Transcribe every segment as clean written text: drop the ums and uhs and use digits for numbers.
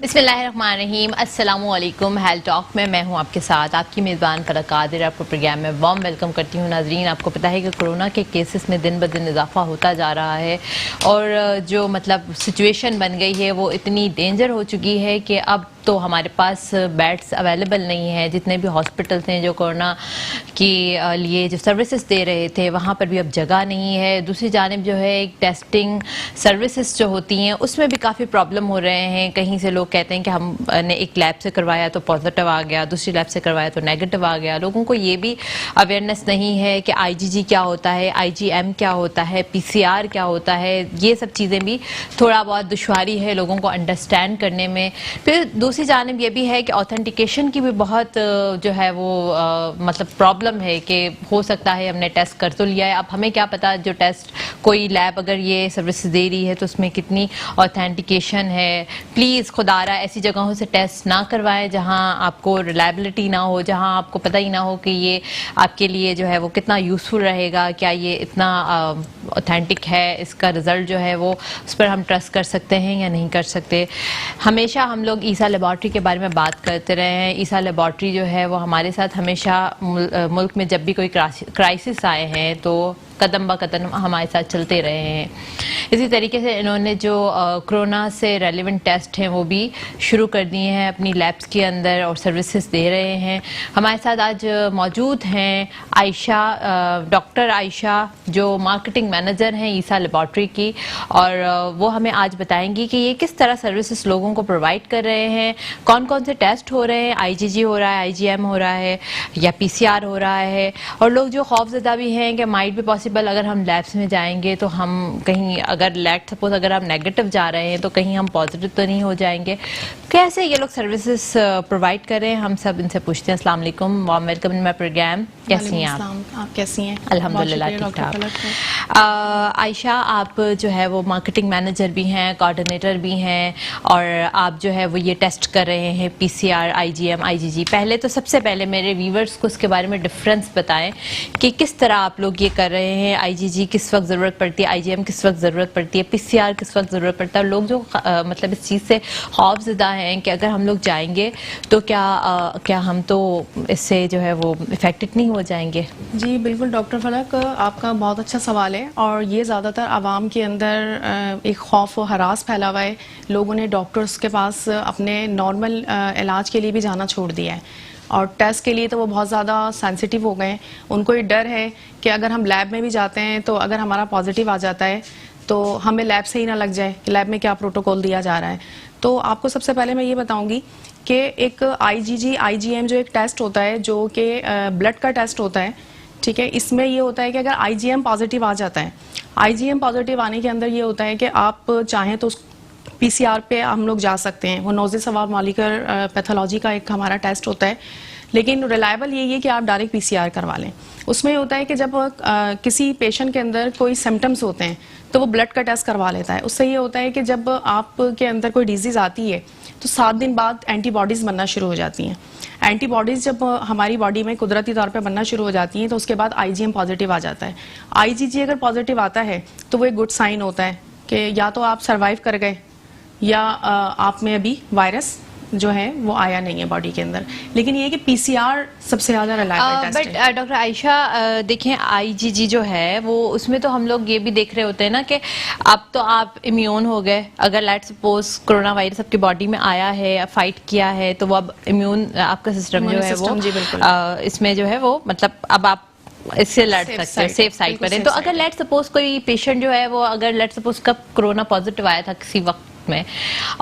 बिस्मिल्लाहिर्रहमानिर्रहीम, अस्सलामुअलैकुम। Health talk में मैं हूं आपके साथ, आपकी मेज़बान फलक कादिर। आपको प्रोग्राम में वार्म वेलकम करती हूं। नाजरीन, आपको पता है कि कोरोना के केसेस में दिन ब दिन इजाफा होता जा रहा है और जो मतलब सिचुएशन बन गई है वो इतनी डेंजर हो चुकी है कि अब तो हमारे पास बेड्स अवेलेबल नहीं है। जितने भी हॉस्पिटल्स हैं जो कोरोना के लिए जो सर्विसेज दे रहे थे वहाँ पर भी अब जगह नहीं है। दूसरी जानिब जो है एक टेस्टिंग सर्विसेज जो होती हैं उसमें भी काफ़ी प्रॉब्लम हो रहे हैं। कहीं से लोग कहते हैं कि हमने एक लैब से करवाया तो पॉजिटिव आ गया, दूसरी लैब से करवाया तो नेगेटिव आ गया। लोगों को ये भी अवेयरनेस नहीं है कि आईजीजी क्या होता है, आईजीएम क्या होता है, पीसीआर क्या होता है। ये सब चीज़ें भी थोड़ा बहुत दुश्वारी है लोगों को अंडरस्टैंड करने में। फिर दूसरी जानिब ये भी है कि ऑथेंटिकेशन की भी बहुत जो है वो मतलब प्रॉब्लम है कि हो सकता है हमने टेस्ट कर तो लिया है, अब हमें क्या पता जो टेस्ट कोई लैब अगर ये सर्विस दे रही है तो उसमें कितनी ऑथेंटिकेशन है। प्लीज़ खुदारा ऐसी जगहों से टेस्ट ना करवाएं जहां आपको रिलायबिलिटी ना हो, जहां आपको पता ही ना हो कि ये आपके लिए जो है वो कितना यूज़फुल रहेगा, क्या ये इतना ऑथेंटिक है, इसका रिज़ल्ट जो है वो उस पर हम ट्रस्ट कर सकते हैं या नहीं कर सकते। हमेशा हम लोग ईसा लेबॉर्ट्री के बारे में बात करते रहे हैं। ईसा लेबॉर्ट्री जो है वो हमारे साथ हमेशा मुल्क में जब भी कोई क्राइसिस आए हैं तो कदम ब कदम हमारे साथ चलते रहे हैं। इसी तरीके से इन्होंने जो कोरोना से रेलिवेंट टेस्ट हैं वो भी शुरू कर दिए हैं अपनी लैब्स के अंदर और सर्विसेज दे रहे हैं। हमारे साथ आज मौजूद हैं आयशा, डॉक्टर आयशा जो मार्केटिंग मैनेजर हैं ईसा लेबॉर्ट्री की, और वो हमें आज बताएंगी कि ये किस तरह सर्विसेज लोगों को प्रोवाइड कर रहे हैं, कौन कौन से टेस्ट हो रहे हैं, आईजीजी हो रहा है, आईजीएम हो रहा है या पीसीआर हो रहा है। और लोग जो खौफजदा भी हैं कि माइट भी पॉसिबल अगर हम लैब्स में जाएंगे तो हम कहीं अगर लेट सपोज अगर हम नेगेटिव जा रहे हैं तो कहीं हम पॉजिटिव तो नहीं हो जाएंगे। कैसे ये लोग सर्विसेज प्रोवाइड कर रहे हैं, हम सब इनसे पूछते हैं। अस्सलाम वालेकुम, warm welcome in my programme. कैसी हैं आप कैसी हैं? अल्हम्दुलिल्लाह ठीक ठाक। आयशा, आप जो है वो मार्केटिंग मैनेजर भी हैं, कोऑर्डिनेटर भी हैं और आप जो है वो ये टेस्ट कर रहे हैं पीसीआर, आईजीएम, आईजीजी। पहले तो सबसे पहले मेरे व्यूवर्स को इसके बारे में डिफरेंस बताएं कि किस तरह आप लोग ये कर रहे हैं। आईजीजी किस वक्त ज़रूरत पड़ती है, आईजीएम किस वक्त ज़रूरत पड़ती है, पीसीआर किस वक्त ज़रूरत पड़ता है। लोग जो मतलब इस चीज़ से खौफज़दा हैं कि अगर हम लोग जाएंगे तो क्या हम तो इससे जो है वो इफेक्टेड नहीं हो जाएंगे। जी बिल्कुल डॉक्टर फलक, आपका बहुत अच्छा सवाल है और ये ज़्यादातर आवाम के अंदर एक खौफ और हरास फैला हुआ है। लोगों ने डॉक्टर्स के पास अपने नॉर्मल इलाज के लिए भी जाना छोड़ दिया है और टेस्ट के लिए तो वो बहुत ज़्यादा सेंसिटिव हो गए हैं। उनको ये डर है कि अगर हम लैब में भी जाते हैं तो अगर हमारा पॉजिटिव आ जाता है तो हमें लैब से ही ना लग जाए कि लैब में क्या प्रोटोकॉल दिया जा रहा है। तो आपको सबसे पहले मैं ये बताऊंगी कि एक आईजीजी, आईजीएम जो एक टेस्ट होता है जो कि ब्लड का टेस्ट होता है, ठीक है। इसमें ये होता है कि अगर आईजीएम पॉजिटिव आ जाता है, आईजीएम पॉजिटिव आने के अंदर ये होता है कि आप चाहें तो पीसीआर पे हम लोग जा सकते हैं। वो नोज़े सवाब मॉलिक्यूलर पैथोलॉजी का एक हमारा टेस्ट होता है, लेकिन रिलायबल यही है कि आप डायरेक्ट पीसीआर करवा लें। उसमें ये होता है कि जब किसी पेशेंट के अंदर कोई सिम्टम्स होते हैं तो वो ब्लड का टेस्ट करवा लेता है। उससे ये होता है कि जब आपके अंदर कोई डिजीज़ आती है तो 7 दिन बाद एंटीबॉडीज़ बनना शुरू हो जाती हैं। एंटीबॉडीज़ जब हमारी बॉडी में कुदरती तौर पे बनना शुरू हो जाती हैं तो उसके बाद आईजीएम पॉजिटिव आ जाता है। आईजीजी अगर पॉजिटिव आता है तो वो एक गुड साइन होता है कि या तो आप सर्वाइव कर गए या आप में अभी वायरस जो है वो आया नहीं है बॉडी के अंदर। लेकिन ये कि पीसीआर सबसे ज़्यादा रिलायबल टेस्ट है। डॉक्टर आयशा, देखें आईजीजी जो है वो उसमें तो हम लोग ये भी देख रहे होते हैं ना कि अब तो आप इम्यून हो गए। अगर लेट सपोज कोरोना वायरस आपकी बॉडी में आया है, फाइट किया है, तो वो अब इम्यून आपका सिस्टम जो है वो इसमें जो है वो मतलब अब आप इससे लड़ सकते हैं, सेफ साइड पर हैं। तो अगर लेट सपोज कोई पेशेंट जो है वो अगर लेट सपोज कब कोरोना पॉजिटिव आया था किसी वक्त में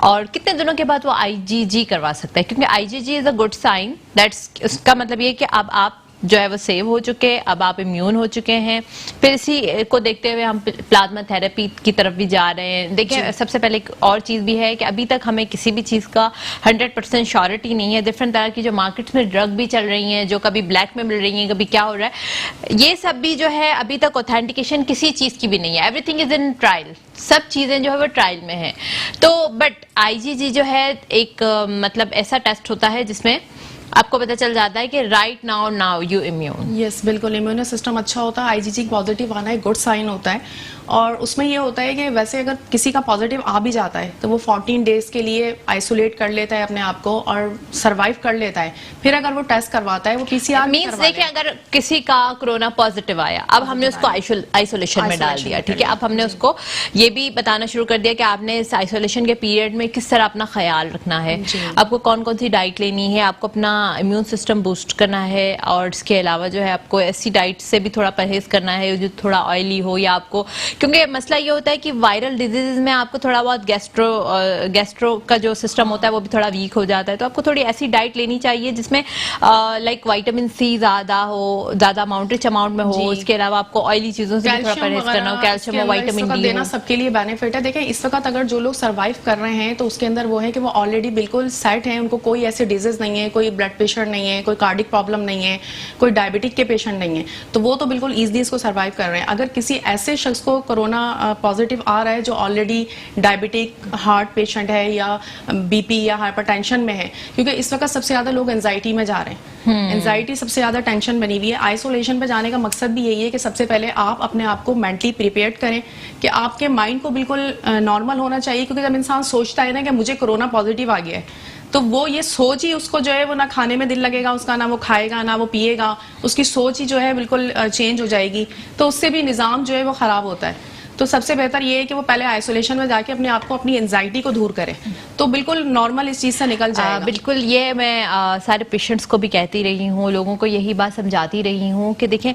और कितने दिनों के बाद वो आईजीजी करवा सकता है, क्योंकि IgG is a good sign. That's उसका मतलब ये कि अब आप जो है वो सेव हो चुके, अब आप इम्यून हो चुके हैं। फिर इसी को देखते हुए हम प्लाज्मा थेरेपी की तरफ भी जा रहे हैं। देखिए सबसे पहले एक और चीज़ भी है कि अभी तक हमें किसी भी चीज़ का 100% श्योरिटी नहीं है। डिफरेंट तरह की जो मार्केट्स में ड्रग भी चल रही हैं, जो कभी ब्लैक में मिल रही हैं, कभी क्या हो रहा है, ये सब भी जो है अभी तक ऑथेंटिकेशन किसी चीज़ की भी नहीं है। एवरीथिंग इज इन ट्रायल, सब चीज़ें जो है वो ट्रायल में है। तो बट आईजीजी जो है एक मतलब ऐसा टेस्ट होता है जिसमें आपको पता चल जाता है कि right now you immune. Yes बिल्कुल, इम्यून सिस्टम अच्छा होता है। आईजीजी पॉजिटिव आना एक गुड साइन होता है और उसमें ये होता है कि वैसे अगर किसी का पॉजिटिव आ भी जाता है तो वो 14 डेज के लिए आइसोलेट कर लेता है अपने आप को और सर्वाइव कर लेता है। फिर अगर वो टेस्ट करवाता है, वो PCR मींस देखिए, अगर किसी का कोरोना पॉजिटिव आया, अब हमने उसको आइसोलेशन में डाल दिया, ठीक है, अब हमने उसको ये भी बताना शुरू कर दिया कि आपने इस आइसोलेशन के पीरियड में किस तरह अपना ख्याल रखना है, आपको कौन कौन सी डाइट लेनी है, आपको अपना इम्यून सिस्टम बूस्ट करना है, और इसके अलावा जो है आपको ऐसी डाइट से भी थोड़ा परहेज करना है जो थोड़ा ऑयली हो, या आपको, क्योंकि मसला ये होता है कि वायरल डिजीज में आपको थोड़ा बहुत गैस्ट्रो का जो सिस्टम होता है वो भी थोड़ा वीक हो जाता है, तो आपको थोड़ी ऐसी डाइट लेनी चाहिए जिसमें लाइक विटामिन सी ज्यादा हो, ज्यादा अमाउंट रिच अमाउंट में हो, इसके अलावा आपको ऑयली चीजों से भी थोड़ा परहेज करना हो, कैल्शियम हो, विटामिन डी देना सबके लिए बेनिफिट है। देखें, इस वक्त अगर जो लोग सर्वाइव कर रहे हैं तो उसके अंदर वो है कि वो ऑलरेडी बिल्कुल सेट है, उनको कोई ऐसे डिजीज नहीं है, कोई ब्लड प्रेशर नहीं है, कोई कार्डिक प्रॉब्लम नहीं है, कोई डायबिटिक के पेशेंट नहीं है, तो वो तो बिल्कुल ईजिली इसको सर्वाइव कर रहे हैं। अगर किसी ऐसे शख्स को कोरोना पॉजिटिव आ रहा है जो ऑलरेडी डायबिटिक, हार्ट पेशेंट है या बीपी या हाइपरटेंशन में है, क्योंकि इस वक्त सबसे ज्यादा लोग एंजाइटी में जा रहे हैं, एंजाइटी सबसे ज्यादा टेंशन बनी हुई है। आइसोलेशन पे जाने का मकसद भी यही है कि सबसे पहले आप अपने आप को मेंटली प्रिपेयर करें कि आपके माइंड को बिल्कुल नॉर्मल होना चाहिए, क्योंकि जब इंसान सोचता है ना कि मुझे कोरोना पॉजिटिव आ गया है, तो वो ये सोच ही उसको जो है वो ना खाने में दिल लगेगा उसका, ना वो खाएगा, ना वो पिएगा, उसकी सोच ही जो है बिल्कुल चेंज हो जाएगी, तो उससे भी निज़ाम जो है वो ख़राब होता है। तो सबसे बेहतर ये है कि वो पहले आइसोलेशन में जाके अपने आप को, अपनी एंजाइटी को दूर करे, तो बिल्कुल नॉर्मल इस चीज़ से निकल जाएगा। बिल्कुल, ये मैं सारे पेशेंट्स को भी कहती रही हूँ, लोगों को यही बात समझाती रही हूँ कि देखें,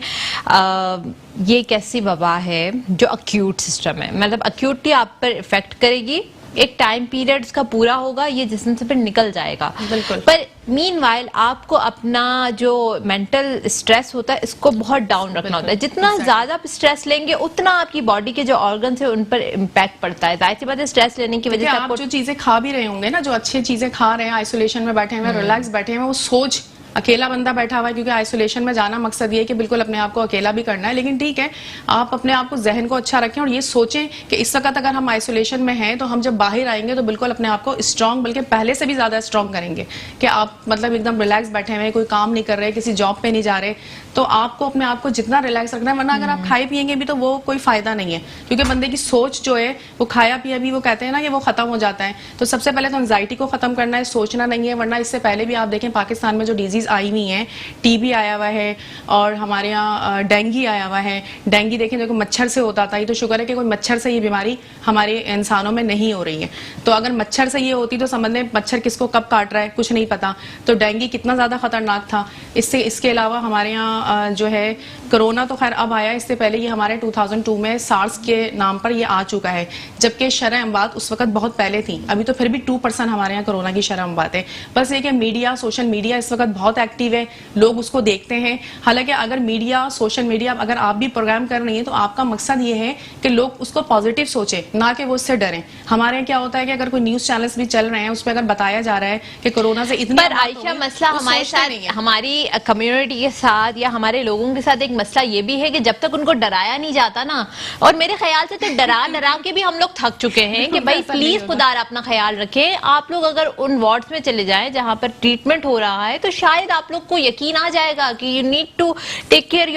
ये एक ऐसी वबा है जो अक्यूट सिस्टम है, मतलब अक्यूटली आप पर इफेक्ट करेगी, एक टाइम पीरियड इसका पूरा होगा, ये जिस्म से फिर निकल जाएगा। बिल्कुल। पर मीनवाइल आपको अपना जो मेंटल स्ट्रेस होता है इसको बहुत डाउन रखना होता है। जितना ज्यादा स्ट्रेस लेंगे उतना आपकी बॉडी के जो ऑर्गन्स है उन पर इम्पैक्ट पड़ता है। जाहिर सी बात है, स्ट्रेस लेने की वजह से आप जो चीजें खा भी रहे होंगे ना, जो अच्छी चीजें खा रहे हैं, आइसोलेशन में बैठे हुए, रिलैक्स बैठे हुए, वो सोच, अकेला बंदा बैठा हुआ है, क्योंकि आइसोलेशन में जाना मकसद ये है कि बिल्कुल अपने आप को अकेला भी करना है, लेकिन ठीक है आप अपने आप को, जहन को अच्छा रखें और ये सोचें कि इस वक्त अगर हम आइसोलेशन में हैं तो हम जब बाहर आएंगे तो बिल्कुल अपने आप को स्ट्रांग, बल्कि पहले से भी ज्यादा स्ट्रांग करेंगे कि आप मतलब एकदम रिलैक्स बैठे हुए, कोई काम नहीं कर रहे, किसी जॉब पे नहीं जा रहे, तो आपको अपने आप को जितना रिलैक्स रखना है, वरना अगर आप खाए पिएंगे भी तो वो कोई फायदा नहीं है, क्योंकि बंदे की सोच जो है वो खाया पिया भी, वो कहते हैं ना कि वो खत्म हो जाता है। तो सबसे पहले तो एंजाइटी को खत्म करना है, सोचना नहीं है, वरना इससे पहले भी आप देखें पाकिस्तान में जो डिजीज आई हुई है, टीबी आया हुआ है और हमारे यहाँ डेंगू आया हुआ है। डेंगू देखें देखो मच्छर से होता था, ये तो शुक्र है कि कोई मच्छर से ये बीमारी हमारे इंसानों में नहीं हो रही है। तो अगर मच्छर से ये होती तो समझ लें मच्छर किसको कब काट रहा है कुछ नहीं पता। तो डेंगू कितना ज्यादा खतरनाक था। इसके अलावा हमारे यहाँ जो है कोरोना तो खैर अब आया, इससे पहले ये हमारे 2002 में सार्स के नाम पर ये आ चुका है, जबकि शरह अमवात उस वक्त बहुत पहले थी। अभी तो फिर भी 2% हमारे यहाँ कोरोना की शरह अमवात है। बस ये कि मीडिया, सोशल मीडिया इस वक्त बहुत एक्टिव है, लोग उसको देखते हैं। हालांकि अगर मीडिया, सोशल मीडिया, अगर आप भी प्रोग्राम कर रही हैं तो आपका मकसद ये है कि लोग उसको पॉजिटिव सोचें, ना कि वो उससे डरें। हमारे यहाँ क्या होता है कि अगर कोई न्यूज चैनल्स भी चल रहे हैं उस पर अगर बताया जा रहा है कि कोरोना से इतनी, पर आयशा मसला हमारे साथ, हमारी कम्युनिटी के साथ या हमारे लोगों के साथ एक मसला ये भी है कि जब तक उनको डराया नहीं जाता ना, और मेरे ख्याल से तो डरा डरा के भी हम लोग थक चुके हैं कि भाई प्लीज खुदारा अपना ख्याल रखें। आप लोग अगर उन वार्ड्स में चले जाएं जहां पर ट्रीटमेंट हो रहा है तो शायद आप लोग को यकीन आ जाएगा कि you need to take care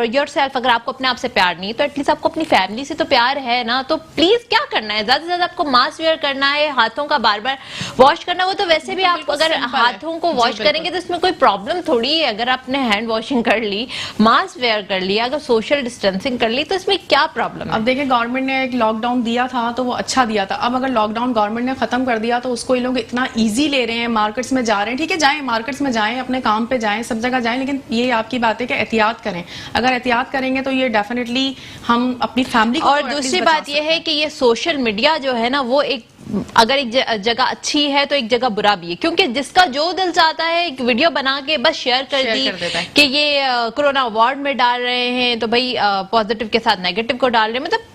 yourself. अगर आपको अपने आप से प्यार नहीं तो एटलीस्ट आपको अपनी फैमिली से तो प्यार है ना। तो प्लीज क्या करना है, ज्यादा से ज्यादा आपको मास्क वेयर करना है, हाथों का बार बार वॉश करना। वो तो वैसे भी आप अगर हाथों को वॉश करेंगे तो इसमें कोई प्रॉब्लम थोड़ी है। अगर आपने हैंड वॉशिंग कर ली, मास्क वेयर कर लिया, अगर सोशल डिस्टेंसिंग कर ली तो इसमें क्या प्रॉब्लम है। अब देखिए गवर्नमेंट ने एक लॉकडाउन दिया था तो वो अच्छा दिया था। अब अगर लॉकडाउन गवर्नमेंट ने खत्म कर दिया तो उसको ये लोग इतना इजी ले रहे हैं, मार्केट्स में जा रहे हैं। ठीक है, जाएं मार्केट्स में जाएं, अपने काम पे जाएं, सब जगह जाएं, लेकिन ये आपकी बात है कि एहतियात करें। अगर एहतियात करेंगे तो ये डेफिनेटली हम अपनी फैमिली को, और दूसरी बात ये है कि ये सोशल मीडिया जो है ना वो एक, अगर एक जगह अच्छी है तो एक जगह बुरा भी है, क्योंकि जिसका जो दिल चाहता है एक वीडियो बना के बस शेयर कर दी कि ये कोरोना वार्ड में डाल रहे हैं तो भाई पॉजिटिव के साथ नेगेटिव को डाल रहे हैं। मतलब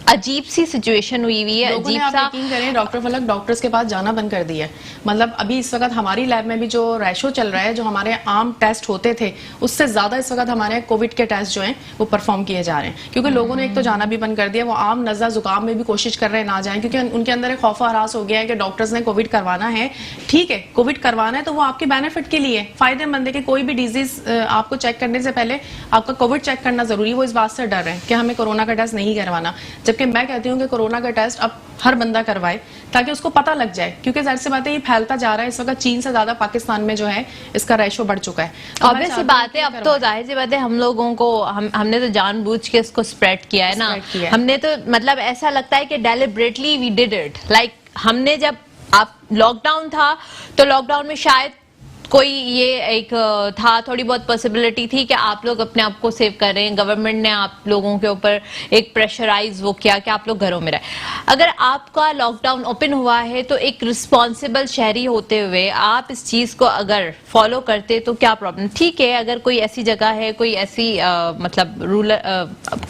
अजीब सी सिचुएशन हुई हुई है, अजीब सा। यकीन करें डॉक्टर फलक डॉक्टर्स के पास जाना बंद कर दिया है। मतलब अभी इस वक्त हमारी लैब में भी जो रेशो चल रहा है, जो हमारे आम टेस्ट होते थे उससे ज्यादा इस वक्त हमारे कोविड के टेस्ट जो हैं वो परफॉर्म किए जा रहे हैं, क्योंकि लोगों ने एक तो जाना भी बंद कर दिया। वो आम नज़ा जुकाम में भी कोशिश कर रहे हैं ना जाएं, क्योंकि उनके अंदर एक खौफ हरास हो गया है कि डॉक्टर्स ने कोविड करवाना है। ठीक है, कोविड करवाना है तो वो आपके बेनिफिट के लिए फायदेमंद है कि कोई भी डिजीज आपको चेक करने से पहले आपका कोविड चेक करना जरूरी है। वो इस बात से डर रहे हैं कि हमें कोरोना का टेस्ट नहीं करवाना, जबकि जबकि मैं कहती हूँ कि कोरोना का टेस्ट अब हर बंदा करवाए ताकि उसको पता लग जाए, क्योंकि जाहिर सी बात है ये फैलता जा रहा है। इस वक्त चीन से ज्यादा पाकिस्तान में जो है इसका रेशो बढ़ चुका है। ऑब्वियस सी बात है, अब तो जाहिर सी बात है हम लोगों को हमने तो जानबूझ के इसको स्प्रेड किया है ना, हमने तो मतलब ऐसा लगता है कि deliberately we did it. Like हमने जब आप लॉकडाउन था तो लॉकडाउन में शायद कोई ये एक था, थोड़ी बहुत पॉसिबिलिटी थी कि आप लोग अपने आप को सेव कर रहे हैं, गवर्नमेंट ने आप लोगों के ऊपर एक प्रेशराइज वो किया कि आप लोग घरों में रहे। अगर आपका लॉकडाउन ओपन हुआ है तो एक रिस्पॉन्सिबल शहरी होते हुए आप इस चीज को अगर फॉलो करते तो क्या प्रॉब्लम। ठीक है, अगर कोई ऐसी जगह है, कोई ऐसी मतलब रूरल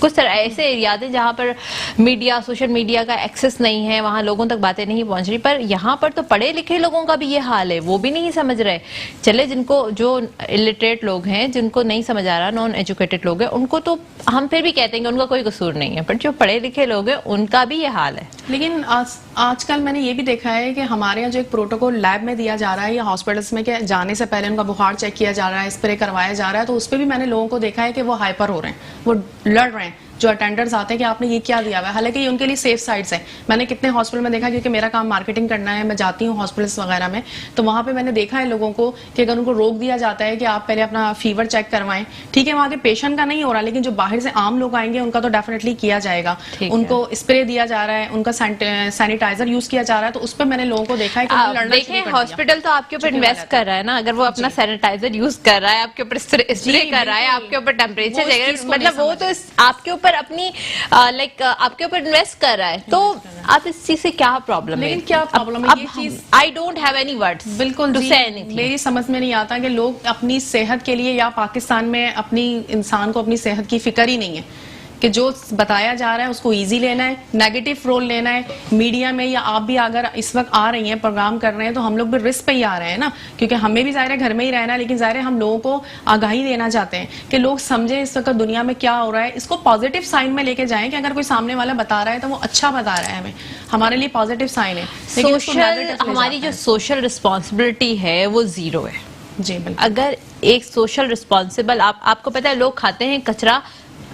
कुछ तरह ऐसे एरियाज हैं जहां पर मीडिया, सोशल मीडिया का एक्सेस नहीं है, वहां लोगों तक बातें नहीं पहुंच रही, पर यहाँ पर तो पढ़े लिखे लोगों का भी ये हाल है, वो भी नहीं समझ रहे। चले जिनको, जो इलिटरेट लोग हैं, जिनको नहीं समझ आ रहा, नॉन एजुकेटेड लोग हैं, उनको तो हम फिर भी कहते हैं कि उनका कोई कसूर नहीं है, पर जो पढ़े लिखे लोग हैं उनका भी ये हाल है। लेकिन आजकल मैंने ये भी देखा है कि हमारे यहाँ जो एक प्रोटोकॉल लैब में दिया जा रहा है या हॉस्पिटल्स में कि जाने से पहले उनका बुखार चेक किया जा रहा है, स्प्रे करवाया जा रहा है, तो उस पर भी मैंने लोगों को देखा है कि वो हाइपर हो रहे हैं, वो लड़ रहे हैं जो अटेंडर्स आते हैं कि आपने ये क्या दिया हुआ है। हालांकि ये उनके लिए सेफ साइड्स है। मैंने कितने हॉस्पिटल में देखा, क्योंकि मेरा काम मार्केटिंग करना है, मैं जाती हूँ हॉस्पिटल्स वगैरह में, तो वहां पे मैंने देखा है लोगों को कि अगर उनको रोक दिया जाता है कि आप पहले अपना फीवर चेक करवाएं, ठीक है वहां के पेशेंट का नहीं हो रहा, लेकिन जो बाहर से आम लोग आएंगे उनका तो डेफिनेटली किया जाएगा। उनको स्प्रे दिया जा रहा है, उनका सैनिटाइजर यूज किया जा रहा है, तो उस पर मैंने लोगों को देखा है कि देखें हॉस्पिटल तो आपके ऊपर इन्वेस्ट कर रहा है ना, अगर वो अपना सैनिटाइजर यूज कर रहा है, आपके ऊपर स्प्रे कर रहा है, आपके ऊपर टेम्परेचर, मतलब वो तो आपके ऊपर अपनी आपके ऊपर इन्वेस्ट कर रहा है, तो आप इस चीज से क्या प्रॉब्लम है? लेकिन क्या प्रॉब्लम है? ये चीज I don't have any words बिल्कुल टू से एनीथिंग। मेरी समझ में नहीं आता कि लोग अपनी सेहत के लिए, या पाकिस्तान में अपनी इंसान को अपनी सेहत की फिक्र ही नहीं है कि जो बताया जा रहा है उसको इजी लेना है, नेगेटिव रोल लेना है। मीडिया में या आप भी अगर इस वक्त आ रही हैं, प्रोग्राम कर रहे हैं, तो हम लोग भी रिस्क पे ही आ रहे हैं ना, क्योंकि हमें भी ज़ाहिर है घर में ही रहना है, लेकिन ज़ाहिर है हम लोगों को आगाही देना चाहते हैं कि लोग समझें इस वक्त दुनिया में क्या हो रहा है, इसको पॉजिटिव साइन में लेके जाएं कि अगर कोई सामने वाला बता रहा है तो वो अच्छा बता रहा है, हमें हमारे लिए पॉजिटिव साइन है। सोशल, हमारी जो सोशल रिस्पॉन्सिबिलिटी है वो जीरो है जी। बिल्कुल, अगर एक सोशल रिस्पॉन्सिबल आपको पता है लोग खाते हैं कचरा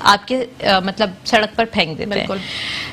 आपके मतलब सड़क पर फेंक देते हैं।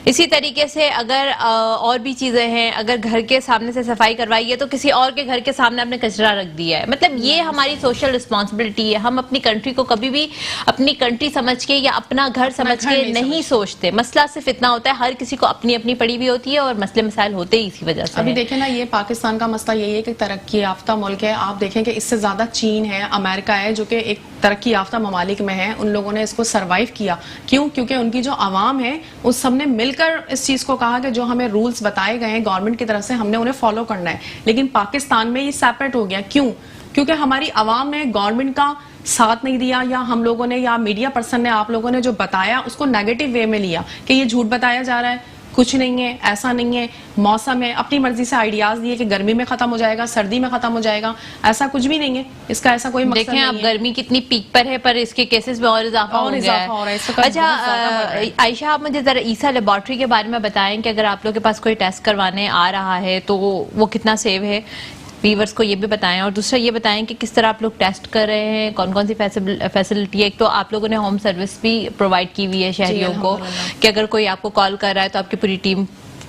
इसी तरीके से अगर और भी चीजें हैं, अगर घर के सामने से सफाई करवाई है तो किसी और के घर के सामने आपने कचरा रख दिया है, मतलब ये हमारी सोशल रिस्पॉन्सिबिलिटी है। हम अपनी कंट्री को कभी भी अपनी कंट्री समझ के या अपना घर समझ के नहीं सोचते। मसला सिर्फ इतना होता है, हर किसी को अपनी अपनी पड़ी हुई होती है और मसले मसाइल होते ही इसी वजह से। अभी देखें ना, ये पाकिस्तान का मसला यही है कि तरक्की याफ्ता मुल्क है। आप देखें कि इससे ज्यादा चीन है, अमेरिका है, जो कि एक तरक्की याफ्ता ममालिक में है, उन लोगों ने इसको सरवाइव किया। क्यों? क्योंकि उनकी जो आवाम है उस सबने मिलकर इस चीज को कहा कि जो हमें रूल्स बताए गए हैं गवर्नमेंट की तरफ से, हमने उन्हें फॉलो करना है। लेकिन पाकिस्तान में ये सेपरेट हो गया। क्यों? क्योंकि हमारी आवाम ने गवर्नमेंट का साथ नहीं दिया, या हम लोगों ने या मीडिया पर्सन ने, आप लोगों ने जो बताया उसको नेगेटिव वे में लिया कि ये झूठ बताया जा रहा है, कुछ नहीं है, ऐसा नहीं है, मौसम है, अपनी मर्जी से आइडियाज दिए कि गर्मी में खत्म हो जाएगा, सर्दी में खत्म हो जाएगा, ऐसा कुछ भी नहीं है, इसका ऐसा कोई मकसद नहीं है। देखें आप गर्मी कितनी पीक पर है, पर इसके केसेस में और इजाफा हो गया है। अच्छा आयशा, आप मुझे जरा ईसा लेबोरेटरी के बारे में बताएं कि अगर आप लोग के पास कोई टेस्ट करवाने आ रहा है तो वो कितना सेव है, व्यूअर्स को ये भी बताएं। और दूसरा ये बताएं कि किस तरह आप लोग टेस्ट कर रहे हैं, कौन कौन सी फैसिलिटी है। एक तो आप लोगों ने होम सर्विस भी प्रोवाइड की हुई है शहरियों को कि अगर कोई आपको कॉल कर रहा है तो आपकी पूरी टीम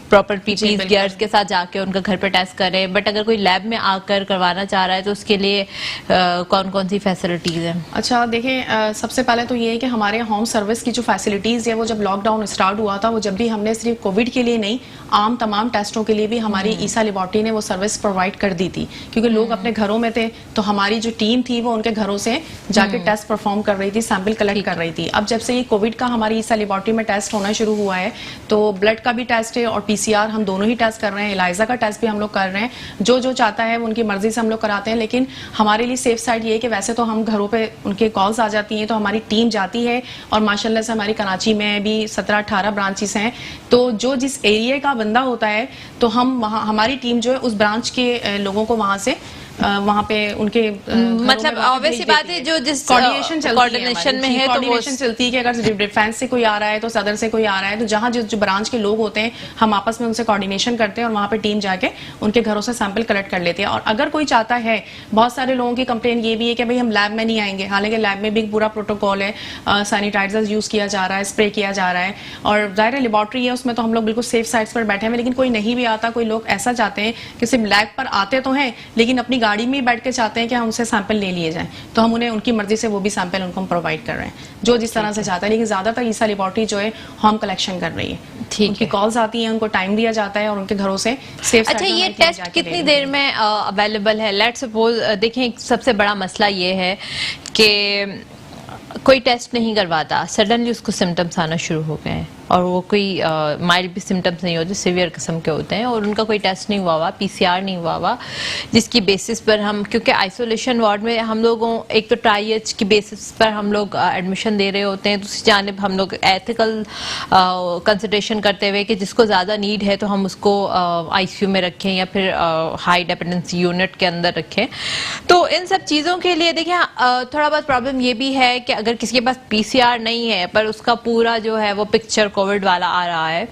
प्रॉपर पीपीज गियर्स के साथ जाके उनका घर पे टेस्ट करें। बट अगर कोई लैब में आकर करवाना चाह रहा है तो उसके लिए कौन कौन सी फैसिलिटीज हैं? अच्छा देखें, सबसे पहले तो ये है कि हमारे होम सर्विस की जो फैसिलिटीज है वो जब लॉकडाउन स्टार्ट हुआ था, वो जब भी हमने सिर्फ कोविड के लिए नहीं, आम तमाम टेस्टों के लिए भी हमारी ईसा लेबोरेटरी ने वो सर्विस प्रोवाइड कर दी थी, क्योंकि लोग अपने घरों में थे, तो हमारी जो टीम थी वो उनके घरों से जाके टेस्ट परफॉर्म कर रही थी, सैंपल कलेक्ट कर रही थी। अब जब से ये कोविड का हमारी ईसा लेबोरेटरी में टेस्ट होना शुरू हुआ है, तो ब्लड का भी टेस्ट है और पीसीआर, हम दोनों ही टेस्ट कर रहे हैं, एलाइजा का टेस्ट भी हम लोग कर रहे हैं। जो जो चाहता है वो उनकी मर्जी से हम लोग कराते हैं। लेकिन हमारे लिए सेफ साइड ये है कि वैसे तो हम घरों पे उनके कॉल्स आ जाती हैं तो हमारी टीम जाती है, और माशाल्लाह से हमारी कराची में भी 17-18 ब्रांचेस हैं, तो जो जिस एरिया का बंदा होता है तो हम वहाँ, हमारी टीम जो है उस ब्रांच के लोगों को वहाँ से वहाँ पे उनके मतलब ऑब्वियसली बात है, जो जिस कोऑर्डिनेशन में है तो वो चलती है कि अगर डिफेंस से कोई आ रहा है तो सदर से कोई आ रहा है तो जहाँ जो ब्रांच के लोग होते हैं हम आपस में उनसे कोऑर्डिनेशन करते हैं और वहाँ पे टीम जाके उनके घरों से सैंपल कलेक्ट कर लेती है। और अगर कोई चाहता है, बहुत सारे लोगों की कंप्लेन ये भी है कि भाई हम लैब में नहीं आएंगे, हालांकि लैब में भी पूरा प्रोटोकॉल है, सैनिटाइजर्स यूज किया जा रहा है, स्प्रे किया जा रहा है और जाहिर लेबोरेटरी है उसमें तो हम लोग बिल्कुल सेफ साइड्स पर बैठे हैं। लेकिन कोई नहीं भी आता, कोई लोग ऐसा चाहते हैं कि सिर्फ लैब पर आते तो हैं लेकिन अपनी गाड़ी में बैठ के चाहते हैं कि हमसे सैंपल ले लिए जाएं, तो हम उन्हें उनकी मर्जी से वो भी सैंपल उनको हम प्रोवाइड कर रहे हैं जो जिस तरह से चाहता है। लेकिन ज्यादातर ईसा लेबोरेटरी जो है होम कलेक्शन कर रही है, उनकी कॉल्स आती हैं, उनको टाइम दिया जाता है और उनके घरों से सेफ। अच्छा, ये टेस्ट कितनी देर में अवेलेबल है? लेट्स सपोज देखें, सबसे बड़ा मसला ये है कि कोई टेस्ट नहीं करवाता, सडनली उसको सिम्टम्स आना शुरू हो गए हैं और वो कोई माइल्ड भी सिम्टम्स नहीं होते, सिवियर किस्म के होते हैं और उनका कोई टेस्ट नहीं हुआ हुआ, पीसीआर नहीं हुआ हुआ, जिसकी बेसिस पर हम, क्योंकि आइसोलेशन वार्ड में हम लोगों एक तो ट्राईएच की बेसिस पर हम लोग एडमिशन दे रहे होते हैं, दूसरी जानिब हम लोग एथिकल कंसिडरेशन करते हुए कि जिसको ज़्यादा नीड है तो हम उसको आईसीयू में रखें या फिर हाई डिपेंडेंसी यूनिट के अंदर रखें। तो इन सब चीज़ों के लिए देखिए थोड़ा बहुत प्रॉब्लम ये भी है कि अगर किसी के पास पीसीआर नहीं है पर उसका पूरा जो है वो पिक्चर कोविड वाला आ रहा है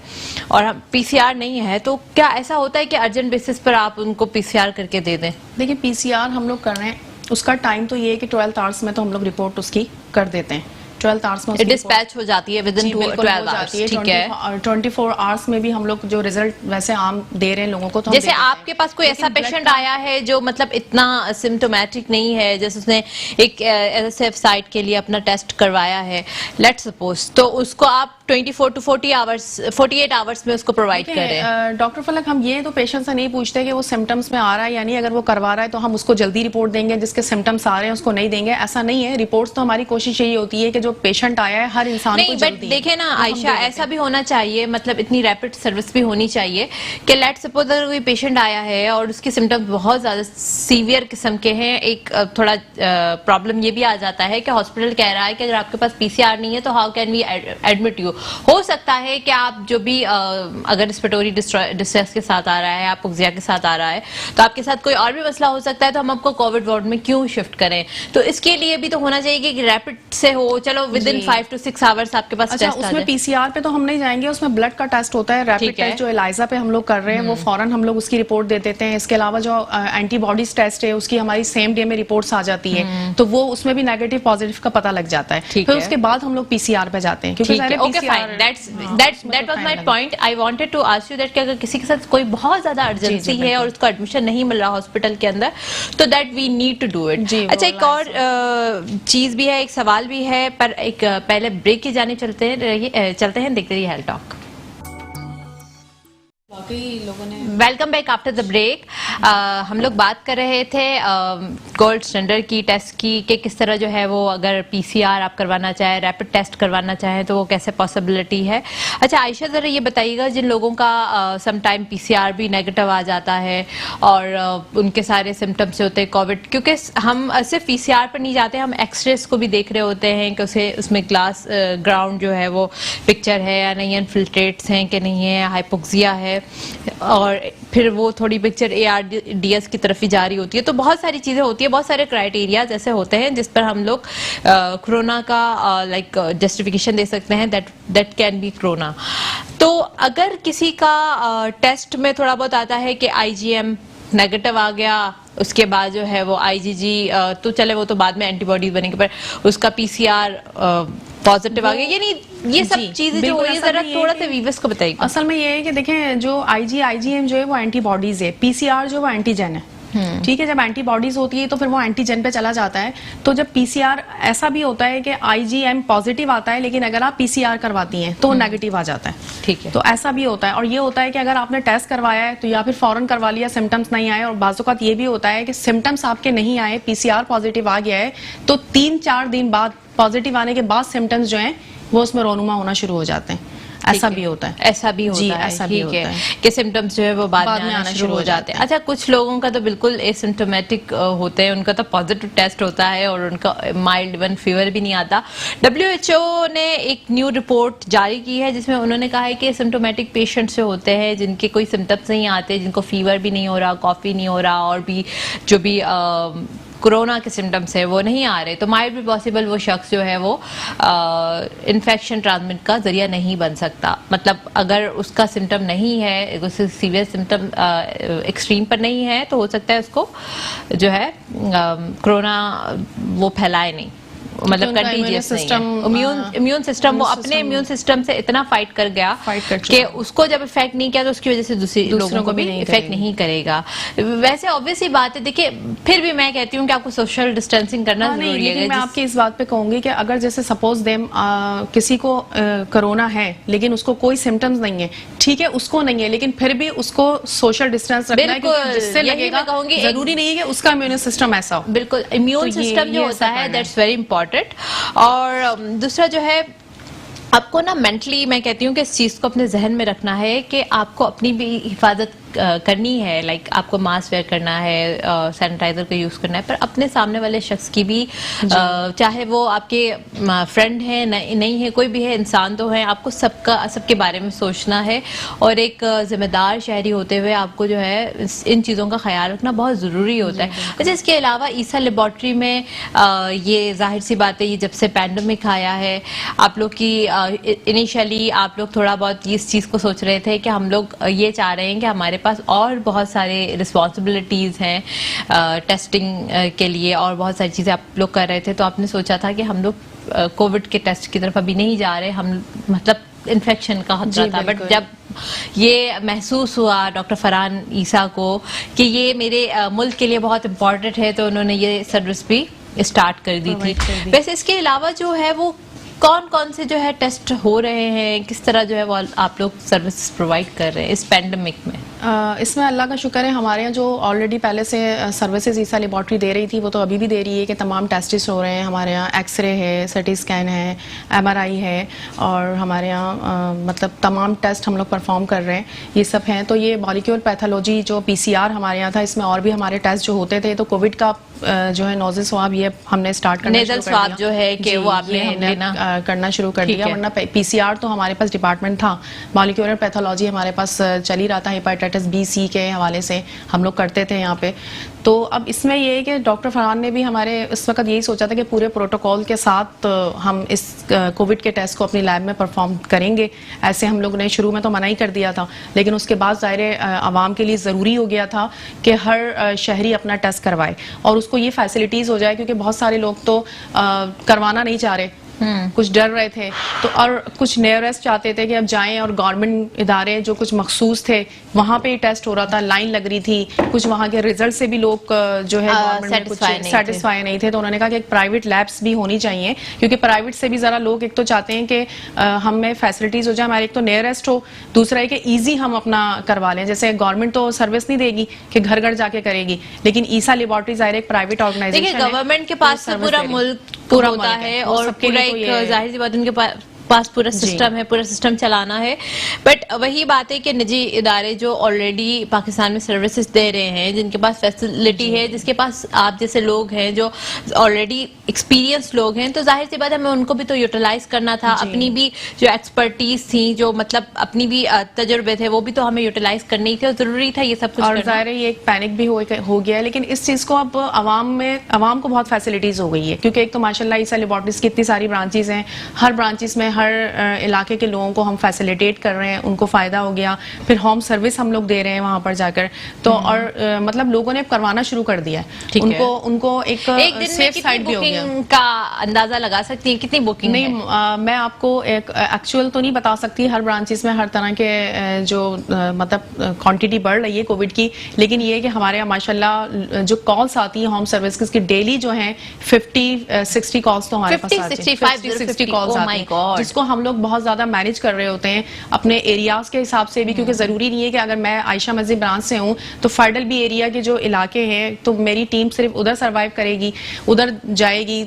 और हम पीसीआर नहीं है, तो क्या ऐसा होता है कि अर्जेंट बेसिस पर आप उनको पीसीआर करके दे दें? देखिए पीसीआर हम लोग कर रहे हैं, उसका टाइम तो ये है कि 12 आवर्स में तो हम लोग रिपोर्ट उसकी कर देते हैं। 12 आवर्स में डिस्पैच हो जाती है विद इन 12 आवर्स, ठीक है। 24 आवर्स में भी हम लोग जो रिजल्ट वैसे आम दे रहे हैं लोगों को, तो जैसे आपके पास कोई ऐसा पेशेंट आया है जो मतलब इतना सिम्टोमेटिक नहीं है, जैसे उसने एक एसएफ साइट के लिए अपना टेस्ट करवाया है लेट्स सपोज, तो उसको आप 24 to 48 आवर्स में उसको प्रोवाइड करें? डॉक्टर फलक, हम ये तो पेशेंट से नहीं पूछते कि वो सिम्टम्स में आ रहा है या नहीं, अगर वो करवा रहा है तो हम उसको जल्दी रिपोर्ट देंगे, जिसके सिम्टम्स आ रहे हैं उसको नहीं देंगे, ऐसा नहीं है। रिपोर्ट्स तो हमारी कोशिश यही होती है कि जो पेशेंट आया है हर इंसान को जल्दी। बट देखे ना आयशा, ऐसा भी होना चाहिए, मतलब इतनी रैपिड सर्विस भी होनी चाहिए कि लेट्स सपोज अगर कोई पेशेंट आया है और उसके सिम्टम्स बहुत ज्यादा सीवियर किस्म के हैं, एक थोड़ा प्रॉब्लम ये भी आ जाता है कि हॉस्पिटल कह रहा है कि अगर आपके पास पीसीआर नहीं है तो how can we admit you. हो सकता है कि आप जो भी अगर रिस्पिरेटरी डिस्ट्रेस के साथ आ रहा है, आप उगजिया के साथ आ रहा है, तो आपके साथ कोई और भी मसला हो सकता है, तो हम आपको कोविड वार्ड में क्यों शिफ्ट करें? तो इसके लिए भी तो होना चाहिए कि रैपिड से हो, चलो विद इन 5 to 6 आवर्स आपके पास टेस्ट आ जाए। उसमें पीसीआर पे तो हम नहीं जाएंगे, उसमें ब्लड का टेस्ट होता है, रैपिड टेस्ट जो एलाइजा पे हम लोग कर रहे हैं वो फौरन हम लोग उसकी रिपोर्ट दे देते हैं। इसके अलावा जो एंटीबॉडीज टेस्ट है उसकी हमारी सेम डे में रिपोर्ट्स आ जाती है, तो वो उसमें भी नेगेटिव पॉजिटिव का पता लग जाता है। फिर उसके बाद हम लोग पीसीआर पे जाते हैं, क्योंकि That was my point. I wanted to ask you that कि अगर किसी के साथ कोई बहुत ज्यादा अर्जेंसी है और उसको एडमिशन नहीं मिल रहा हॉस्पिटल के अंदर, तो that we need to do it. अच्छा, एक और चीज भी है, एक सवाल भी है, पर एक पहले ब्रेक की जाने चलते हैं, देखते रहिए health talk. Welcome back after the break. हम लोग बात कर रहे थे गोल्ड स्टैंडर्ड की टेस्ट की कि किस तरह जो है वो अगर पीसीआर आप करवाना चाहे, रैपिड टेस्ट करवाना चाहे तो वो कैसे पॉसिबिलिटी है। अच्छा आयशा, जरा ये बताइएगा, जिन लोगों का सम टाइम पीसीआर भी नेगेटिव आ जाता है और उनके सारे सिम्टम्स होते हैं कोविड, क्योंकि हम सिर्फ पीसीआर पर नहीं जाते, हम एक्सरेज को भी देख रहे होते हैं कि उसमें ग्लास ग्राउंड जो है वो पिक्चर है या नहीं, इनफिल्ट्रेट्स हैं कि नहीं है, हाइपोक्सिया है, और फिर वो थोड़ी पिक्चर ARDS की तरफ ही जारी होती है। तो बहुत सारी चीजें होती है, बहुत सारे क्राइटेरिया जैसे होते हैं जिस पर हम लोग कोरोना का लाइक जस्टिफिकेशन दे सकते हैं, दैट कैन बी कोरोना। तो अगर किसी का टेस्ट में थोड़ा बहुत आता है कि IgM नेगेटिव आ गया, उसके बाद जो है वो IgG तो चले वो तो बाद में एंटीबॉडीज बनेंगे, पर उसका PCR पॉजिटिव आ गया, यानी ये सब चीजें जो है जरा थोड़ा सा वीवर्स को बताइए। असल में ये है कि देखें जो IgM जो है वो एंटीबॉडीज है, PCR जो वो एंटीजन है। ठीक है, जब एंटीबॉडीज होती है तो फिर वो एंटीजन पे चला जाता है। तो जब पीसीआर ऐसा भी होता है कि IgM पॉजिटिव आता है लेकिन अगर आप पीसीआर करवाती हैं तो नेगेटिव आ जाता है। ठीक है, तो ऐसा भी होता है। और ये होता है कि अगर आपने टेस्ट करवाया है तो या फिर फौरन करवा लिया, सिम्टम्स नहीं आए, और बाज़ औक़ात ये भी होता है कि सिम्टम्स आपके नहीं आए, पीसीआर पॉजिटिव आ गया है, तो 3-4 दिन बाद पॉजिटिव आने के बाद सिम्टम्स जो हैं वो उसमें रोनुमा होना शुरू हो जाते हैं। ऐसा भी होता है। ऐसा भी होता जी, है, ऐसा भी ठीक है, होता है कि सिम्टम्स जो है वो बाद में आना शुरू हो जाते हैं। अच्छा, कुछ लोगों का तो बिल्कुल एसिम्टोमेटिक होते हैं, उनका तो पॉजिटिव टेस्ट होता है और उनका माइल्ड इवन फीवर भी नहीं आता। WHO ने एक न्यू रिपोर्ट जारी की है जिसमें उन्होंने कहा है कि सिम्टोमेटिक पेशेंट्स जो होते हैं, जिनके कोई सिम्टम्स नहीं आते, जिनको फीवर भी नहीं हो रहा, कॉफी नहीं हो रहा, और भी जो भी कोरोना के सिम्टम्स है वो नहीं आ रहे, तो माइट भी पॉसिबल वो शख्स जो है वो इन्फेक्शन ट्रांसमिट का जरिया नहीं बन सकता। मतलब अगर उसका सिम्टम नहीं है, उससे सीवियर सिम्टम एक्सट्रीम पर नहीं है, तो हो सकता है उसको जो है कोरोना वो फैलाए नहीं, मतलब कंटीजियस नहीं है। इम्यून सिस्टम वो अपने इम्यून सिस्टम से इतना फाइट कर गया कि उसको जब इफेक्ट नहीं किया तो उसकी वजह से दूसरे लोगों को भी इफेक्ट नहीं करेगा। वैसे ऑब्वियस ही बात है, देखिए फिर भी मैं कहती हूँ कि आपको सोशल डिस्टेंसिंग करना जरूरी है। मैं आपकी इस बात पे कहूंगी कि अगर जैसे सपोज देम किसी को कोरोना है लेकिन उसको कोई सिम्टम्स नहीं है, ठीक है, उसको नहीं है, लेकिन फिर भी उसको सोशल डिस्टेंस रखना है, क्योंकि जिससे लगेगा जरूरी नहीं है कि उसका इम्यून सिस्टम ऐसा हो। बिल्कुल, इम्यून सिस्टम जो होता है दैट्स वेरी इंपॉर्टेंट। और दूसरा जो है, आपको ना मेंटली मैं कहती हूँ कि इस चीज को अपने जहन में रखना है कि आपको अपनी भी हिफाजत करनी है। लाइक आपको मास्क वेयर करना है, सैनिटाइजर का यूज करना है, पर अपने सामने वाले शख्स की भी, चाहे वो आपके फ्रेंड है नहीं है, कोई भी है, इंसान तो है, आपको सबके बारे में सोचना है। और एक जिम्मेदार शहरी होते हुए आपको जो है इन चीज़ों का ख्याल रखना बहुत ज़रूरी होता है। अच्छा, इसके अलावा ईसा लेबॉर्ट्री में ये जाहिर सी बात है, ये जब से पैंडमिक आया है, आप लोग की इनिशियली आप लोग थोड़ा बहुत इस चीज़ को सोच रहे थे कि हम लोग ये चाह रहे हैं कि हमारे पास और बहुत सारे रिस्पॉन्सिबिलिटीज हैं टेस्टिंग के लिए, और बहुत सारी चीजें आप लोग कर रहे थे, तो आपने सोचा था कि हम लोग कोविड के टेस्ट की तरफ अभी नहीं जा रहे, हम मतलब इन्फेक्शन का खतरा था। बट जब ये महसूस हुआ डॉक्टर फरहान ईसा को कि ये मेरे मुल्क के लिए बहुत इम्पोर्टेंट है, तो उन्होंने ये सर्विस भी स्टार्ट कर दी थी। वैसे इसके अलावा जो है वो कौन कौन से जो है टेस्ट हो रहे हैं, किस तरह जो है वो आप लोग सर्विस प्रोवाइड कर रहे हैं इस पैंडेमिक में? इसमें अल्लाह का शुक्र है, हमारे यहाँ जो ऑलरेडी पहले से सर्विसेज ईसा लेबॉर्ट्री दे रही थी वो तो अभी भी दे रही है कि तमाम टेस्टिस हो रहे हैं। हमारे यहाँ एक्सरे है, सिटी स्कैन है, MRI है, और हमारे यहाँ मतलब तमाम टेस्ट हम लोग परफॉर्म कर रहे हैं, ये सब हैं। तो ये मॉलिक्यूल पैथोलॉजी जो PCR हमारे यहाँ था, इसमें और भी हमारे टेस्ट जो होते थे, तो कोविड का जो है नोजल स्वाब ये हमने स्टार्ट करना शुरू कर दिया, जो है कि वो आपने करना शुरू कर दिया। वरना PCR तो हमारे पास डिपार्टमेंट था, मॉलिक्यूलर पैथोलॉजी हमारे पास चल ही रहा था, हेपेटाइटिस B, C के हवाले से हम लोग करते थे यहाँ पे। तो अब इसमें ये है कि डॉक्टर फरहान ने भी हमारे इस वक्त यही सोचा था कि पूरे प्रोटोकॉल के साथ हम इस कोविड के टेस्ट को अपनी लैब में परफॉर्म करेंगे। ऐसे हम लोग ने शुरू में तो मना ही कर दिया था, लेकिन उसके बाद ज़ाहिर आवाम के लिए ज़रूरी हो गया था कि हर शहरी अपना टेस्ट करवाए और उसको ये फैसिलिटीज़ हो जाए, क्योंकि बहुत सारे लोग तो करवाना नहीं चाह रहे, कुछ डर रहे थे, तो और कुछ नियरेस्ट चाहते थे कि अब जाएं, और गवर्नमेंट इदारे जो कुछ मखसूस थे वहां पे ही टेस्ट हो रहा था, लाइन लग रही थी, कुछ वहां के रिजल्ट से भी लोग जो है गवर्नमेंट में कुछ सेटिस्फाई नहीं थे। तो उन्होंने कहा कि एक प्राइवेट लैब्स भी होनी चाहिए, क्योंकि प्राइवेट से भी जरा लोग एक तो चाहते हैं कि हमें फैसिलिटीज हो जाए, हमारे एक तो नियरेस्ट हो, दूसरा है कि ईजी हम अपना करवा लें। जैसे गवर्नमेंट तो सर्विस नहीं देगी कि घर घर जाके करेगी, लेकिन ईसा लेबॉर्ट्री ज़ाहिर एक प्राइवेट ऑर्गेनाइजेशन है, गवर्नमेंट के पास पूरा मुल्क होता है और पूरा एक जाहिर सी बात उनके पास पूरा सिस्टम है, पूरा सिस्टम चलाना है। बट वही बात है कि निजी इदारे जो ऑलरेडी पाकिस्तान में सर्विसेज दे रहे हैं, जिनके पास फैसिलिटी है, जिसके पास आप जैसे लोग हैं जो ऑलरेडी एक्सपीरियंस लोग हैं, तो जाहिर सी बात है हमें उनको भी तो यूटिलाइज करना था, अपनी भी जो एक्सपर्टीज थी, जो मतलब अपनी भी तजुर्बे थे, वो भी तो हमें यूटिलाइज करनी थी, और जरूरी था ये सब कुछ। और जाहिर है ये एक पैनिक भी हो गया है, लेकिन इस चीज को अब आवाम को बहुत फैसिलिटीज हो गई है, क्योंकि एक तो माशाल्लाह ईसा लेबॉर्ट्रीज की इतनी सारी ब्रांचेज हैं, हर ब्रांचेस में हर इलाके के लोगों को हम फैसिलिटेट कर रहे हैं, उनको फायदा हो गया। फिर होम सर्विस हम लोग दे रहे हैं वहां पर जाकर, तो और मतलब लोगों ने करवाना शुरू कर दिया है। उनको एक दिन सेफ साइड भी हो गया का अंदाजा लगा सकती है कितनी बुकिंग नहीं है? मैं आपको एक एक्चुअल तो नहीं बता सकती, हर ब्रांचेस में हर तरह के जो मतलब क्वांटिटी बढ़ रही है कोविड की, लेकिन ये है कि हमारे यहाँ माशाल्लाह जो कॉल्स आती है होम सर्विस की डेली जो है 50-60 कॉल्स तो हमारे पास आती है, 50-60 कॉल्स आती है, जिसको हम लोग बहुत ज्यादा मैनेज कर रहे होते हैं अपने एरियाज के हिसाब से भी, क्योंकि जरूरी नहीं है कि अगर मैं आयशा मस्जिद ब्रांच से हूँ तो फाइडल भी एरिया के जो इलाके हैं, तो मेरी टीम सिर्फ उधर सर्वाइव करेगी, उधर जाएगी,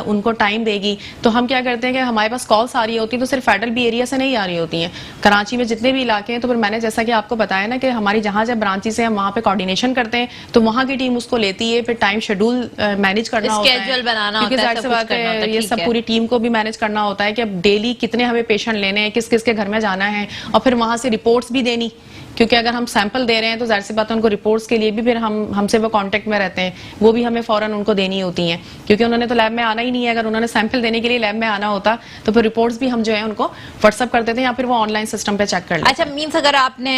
उनको टाइम देगी। तो हम क्या करते हैं कि हमारे पास कॉल्स आ रही होती है तो सिर्फ फेडरल बी एरिया से नहीं आ रही होती हैं, कराची में जितने भी इलाके हैं। तो फिर मैंने जैसा कि आपको बताया ना कि हमारी जहां जब ब्रांचेस हैं हम वहां पे कोऑर्डिनेशन करते हैं, तो वहां की टीम उसको लेती है, फिर टाइम शेड्यूल मैनेज करना होता है, स्केड्यूल बनाना क्योंकि होता है, जाहिर सी सब कुछ बात करना होता है है, ये ठीक सब है। पूरी टीम को भी मैनेज करना होता है कि अब डेली कितने हमें पेशेंट लेने हैं, किस किस के घर में जाना है, और फिर वहां से रिपोर्ट्स भी देनी, क्योंकि अगर हम सैंपल दे रहे हैं तो जाहिर सी बात है उनको रिपोर्ट्स के लिए भी फिर हमसे वो कांटेक्ट में रहते हैं, वो भी हमें फौरन उनको देनी होती हैं, क्योंकि उन्होंने तो लैब में आना ही नहीं है। अगर उन्होंने सैंपल देने के लिए लैब में आना होता तो फिर रिपोर्ट्स भी हम जो है उनको व्हाट्सअप कर देते हैं या फिर वो ऑनलाइन सिस्टम पे चेक कर लेते हैं। अच्छा, मीन्स अगर आपने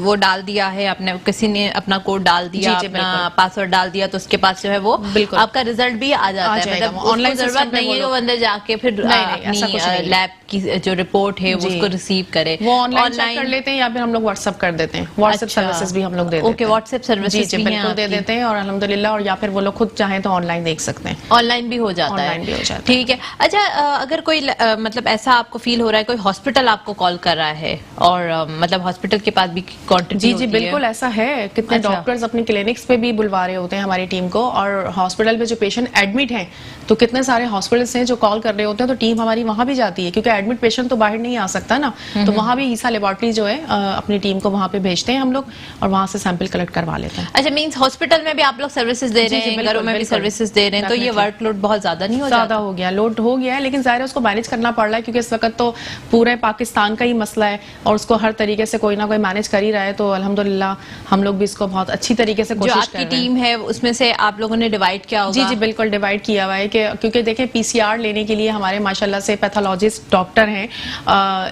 वो डाल दिया है, आपने किसी ने अपना कोड डाल दिया, जी, अपना पासवर्ड डाल दिया, तो उसके पास जो है वो बिल्कुल आपका रिजल्ट भी आ जाता है, जाएगा, मतलब वो ऑनलाइन online जरूरत system पे नहीं है वो कि वो अंदर जाके फिर ऐसा कुछ नहीं अपनी है। लैब की जो रिपोर्ट है वो जी। उसको रिसीव करे, वो ऑनलाइन चेक कर लेते हैं या फिर हम लोग व्हाट्सएप कर देते हैं, व्हाट्सएप अच्छा। सर्विसेज भी हम लोग दे देते हैं। ओके, व्हाट्सएप सर्विसेज जी भी हैं बिल्कुल दे आपकी? देते हैं, और अल्हम्दुलिल्लाह, और या फिर वो लोग खुद चाहें तो ऑनलाइन देख सकते हैं, ऑनलाइन भी हो जाता है, ऑनलाइन भी हो जाता है। ठीक है। अच्छा, अगर कोई मतलब ऐसा आपको फील हो रहा है, कोई हॉस्पिटल आपको कॉल कर रहा है और मतलब हॉस्पिटल के पास भी कॉन्टेक्ट जी जी बिल्कुल ऐसा है, कितने अच्छा। डॉक्टर्स अपनी क्लिनिक्स पे भी बुलवा रहे होते हैं हमारी टीम को, और हॉस्पिटल पे जो पेशेंट एडमिट हैं तो कितने सारे हॉस्पिटल्स हैं जो कॉल कर रहे होते हैं, तो टीम हमारी वहां भी जाती है, क्योंकि एडमिट पेशेंट तो बाहर नहीं आ सकता ना, तो वहां भी ईसा लेबोरेटरी जो है अपनी टीम को वहां पे भेजते हैं हम लोग, और वहां से सैंपल कलेक्ट करवा लेते हैं। अच्छा, मींस हॉस्पिटल में भी आप लोग सर्विसेज दे रहे हैं, बिल्कुल, घरों में भी बिल्कुल। सर्विसेज दे रहे हैं, तो ये Definitely। वर्कलोड बहुत ज्यादा नहीं हो ज्यादा जाता? हो गया, लोड हो गया है, लेकिन जाहिर है उसको मैनेज करना पड़ रहा है, क्योंकि इस वक्त तो पूरे पाकिस्तान का ही मसला है और उसको हर तरीके से कोई ना कोई मैनेज कर ही रहा है, तो अल्हम्दुलिल्लाह हम लोग भी इसको बहुत अच्छी तरीके से जो कोशिश कर आपकी रहे हैं। टीम है उसमें से आप लोगों ने डिवाइड किया होगा? जी जी बिल्कुल डिवाइड किया हुआ है, कि क्योंकि देखें पीसीआर लेने के लिए हमारे माशाल्लाह से पैथोलॉजिस्ट डॉक्टर हैं,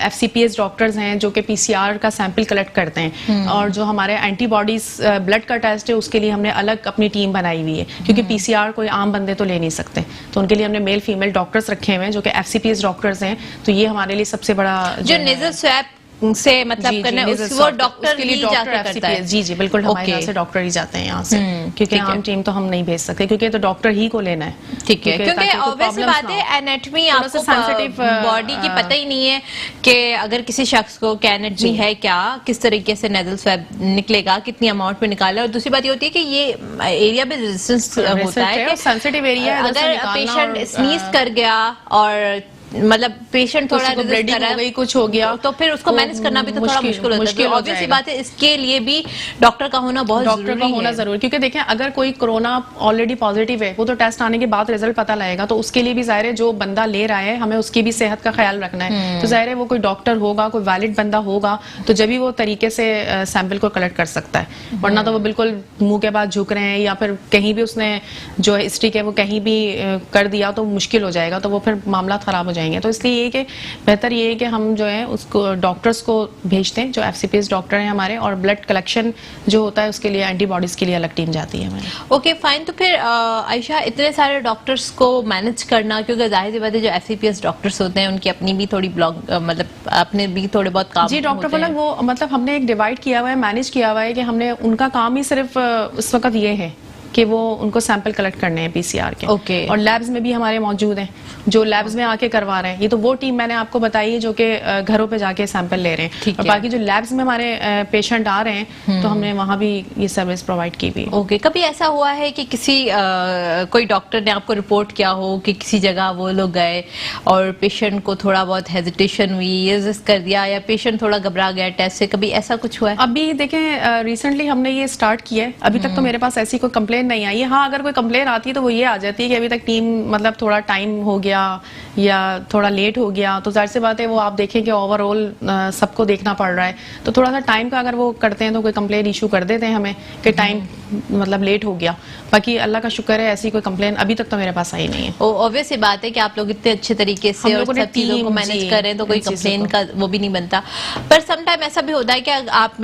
एफसीपीएस डॉक्टर्स हैं जो कि पीसीआर का सैंपल कलेक्ट करते हैं, और जो हमारे एंटीबॉडीज ब्लड का टेस्ट है उसके लिए हमने अलग अपनी टीम बनाई हुई है, क्योंकि पीसीआर कोई आम बंदे तो ले नहीं सकते, तो उनके लिए हमने मेल फीमेल डॉक्टर्स रखे हुए हैं जो कि एफसीपीएस डॉक्टर्स हैं, तो ये हमारे लिए सबसे बड़ा जो नेजल स्वैब से मतलब करने वो डॉक्टर के लिए ही डॉक्टर जाके करता है? एफसीपीएस जी जी बिल्कुल, हमारे Okay। यहाँ से डॉक्टर ही जाते हैं यहाँ से, क्योंकि ठीक है। आम टीम तो हम नहीं भेज सकते, क्योंकि तो डॉक्टर ही को लेना है, ठीक है, क्योंकि ताकि कोई ऑब्वियस problems बात ना है, हो। एनेटमी थोड़ा आपको सा sensitive, बॉडी की पता ही नहीं है कि अगर किसी शख्स को क्या एनेटमी है, क्या किस तरीके से नेजल स्वैब निकलेगा, कितनी अमाउंट में निकाला, और दूसरी बात ये होती है कि ये एरिया पे रेजिस्टेंस होता है कि सेंसिटिव एरिया है, अगर पेशेंट स्नीज कर गया और मतलब पेशेंट थोड़ा resist ब्लीडिंग कर रहा हो है, गई, कुछ हो गया, तो फिर उसको मैनेज करना भी तो थोड़ा मुश्किल होता है। ऑब्वियस सी बात है, इसके लिए भी डॉक्टर का होना बहुत डॉक्टर का जरूरी होना है। जरूरी, क्योंकि देखें अगर कोई कोरोना ऑलरेडी पॉजिटिव है, वो तो टेस्ट आने के बाद रिजल्ट पता लगेगा, तो उसके लिए भी जाहिर है जो बंदा ले रहा है हमें उसकी भी सेहत का ख्याल रखना है, तो जाहिर है वो कोई डॉक्टर होगा, कोई वैलिड बंदा होगा, तो जब भी वो तरीके से सैंपल को कलेक्ट कर सकता है, वरना तो वो बिल्कुल मुंह के बाद झुक रहे हैं या फिर कहीं भी उसने जो हिस्ट्री है वो कहीं भी कर दिया तो मुश्किल हो जाएगा, तो वो फिर मामला खराब हो जाएंगे। तो इसलिए ये कि बेहतर ये है कि हम जो है उसको डॉक्टर्स को भेजते हैं जो एफसीपीएस डॉक्टर हैं हमारे, और ब्लड कलेक्शन जो होता है उसके लिए एंटीबॉडीज के लिए अलग टीम जाती है हमारी। ओके फाइन, तो फिर आयशा इतने सारे डॉक्टर्स को मैनेज करना, क्योंकि जाहिर सी बात है जो एफसीपीएस डॉक्टर्स होते हैं उनकी अपनी भी थोड़ी ब्लॉग मतलब अपने भी थोड़े बहुत काम जी डॉक्टर होते हैं। पलक, वो मतलब हमने एक डिवाइड किया हुआ है, मैनेज किया हुआ है कि हमने उनका काम ही सिर्फ उस वक्त ये है कि वो उनको सैंपल कलेक्ट करने हैं पीसीआर के, ओके। और लैब्स में भी हमारे मौजूद हैं जो लैब्स में आके करवा रहे हैं, ये तो वो टीम मैंने आपको बताई है जो कि घरों पे जाके सैंपल ले रहे हैं, और बाकी जो लैब्स में हमारे पेशेंट आ रहे हैं तो हमने वहां भी ये सर्विस प्रोवाइड की हुई है। ओके, कभी ऐसा हुआ है कि किसी कोई डॉक्टर ने आपको रिपोर्ट किया हो कि किसी जगह वो लोग गए और पेशेंट को थोड़ा बहुत हेजिटेशन हुई, रेजिस्ट कर दिया, या पेशेंट थोड़ा घबरा गया टेस्ट से, कभी ऐसा कुछ हुआ है? अभी देखें रिसेंटली हमने ये स्टार्ट किया है, अभी तक तो मेरे पास ऐसी कोई कंप्लेन नहीं आई है। हाँ, अगर कोई कंप्लेन आती है तो वो ये आ जाती है कि अभी तक टीम मतलब थोड़ा टाइम हो गया या थोड़ा लेट हो गया, तो जाहिर सी बात है वो आप देखें कि ओवरऑल सबको देखना पड़ रहा है, तो थोड़ा सा टाइम का अगर वो करते हैं तो कोई कंप्लेन इशू कर देते हैं हमें कि टाइम मतलब लेट हो गया। बाकी अल्लाह का शुक्र है ऐसी कोई कंप्लेन अभी तक तो मेरे पास आई नहीं है। ऑब्वियस सी बात है कि आप लोग इतने अच्छे तरीके से और सब चीजों को मैनेज कर रहे हैं, तो कोई कंप्लेन का वो भी नहीं बनता। पर सम टाइम ऐसा भी होता है कि आप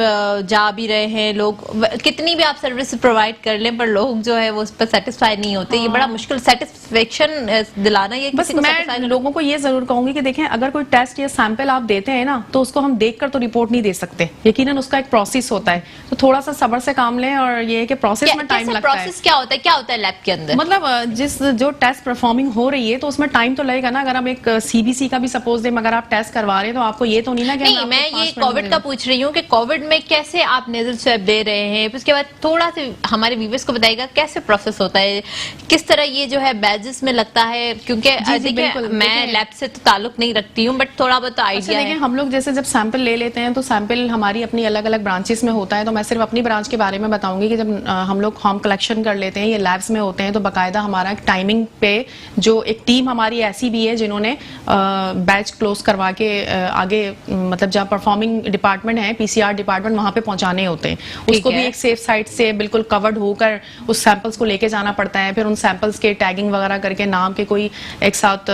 जा भी रहे हैं, लोग कितनी भी आप सर्विस प्रोवाइड कर लें पर लोग जो है वो उस पर सेटिस्फाइड नहीं होते। ये बड़ा मुश्किल सेटिस्फेक्शन दिलाना, ये बस मैं लोगों को ये जरूर कहूंगी कि देखें अगर कोई टेस्ट या सैंपल आप देते हैं ना तो उसको हम देखकर तो रिपोर्ट नहीं दे सकते, यकीनन उसका एक प्रोसेस होता है, तो थोड़ा सा सब्र से काम लें, और ये है कि प्रोसेस में टाइम लगता है। प्रोसेस क्या होता है लैब के अंदर? मतलब जो टेस्ट परफॉर्मिंग हो रही है तो उसमें टाइम तो लगेगा ना। अगर हम एक सीबीसी का भी सपोज दें, अगर आप टेस्ट करवा रहे हैं तो आपको ये तो नहीं ना कि नहीं, मैं ये कोविड का पूछ रही हूँ कि कोविड में कैसे आप नेजल स्वैब दे रहे हैं, उसके बाद थोड़ा सा हमारे व्यूअर्स को बताइएगा बताइएगा कैसे प्रोसेस होता है, किस तरह ये जो है बैजेस में लगता है, क्योंकि देखिए मैं लैब से तो ताल्लुक नहीं रखती हूँ बट थोड़ा बहुत आइडिया है। हम लोग जैसे जब सैंपल ले लेते हैं तो सैंपल हमारी अपनी अलग अलग ब्रांचेस में होता है, तो मैं सिर्फ अपनी ब्रांच के बारे में बताऊंगी कि जब हम लोग होम कलेक्शन कर लेते हैं, ये लैब्स में होते हैं, तो बाकायदा हमारा टाइमिंग पे जो एक टीम हमारी ऐसी भी है जिन्होंने बैच क्लोज करवा के आगे मतलब जहाँ परफॉर्मिंग डिपार्टमेंट है, पीसीआर डिपार्टमेंट, वहां पे पहुंचाने होते हैं। उसको भी एक सेफ साइड से बिल्कुल कवर्ड होकर उस सैंपल्स को लेके जाना पड़ता है, फिर उन सैंपल्स के टैगिंग वगैरह करके नाम के कोई एक साथ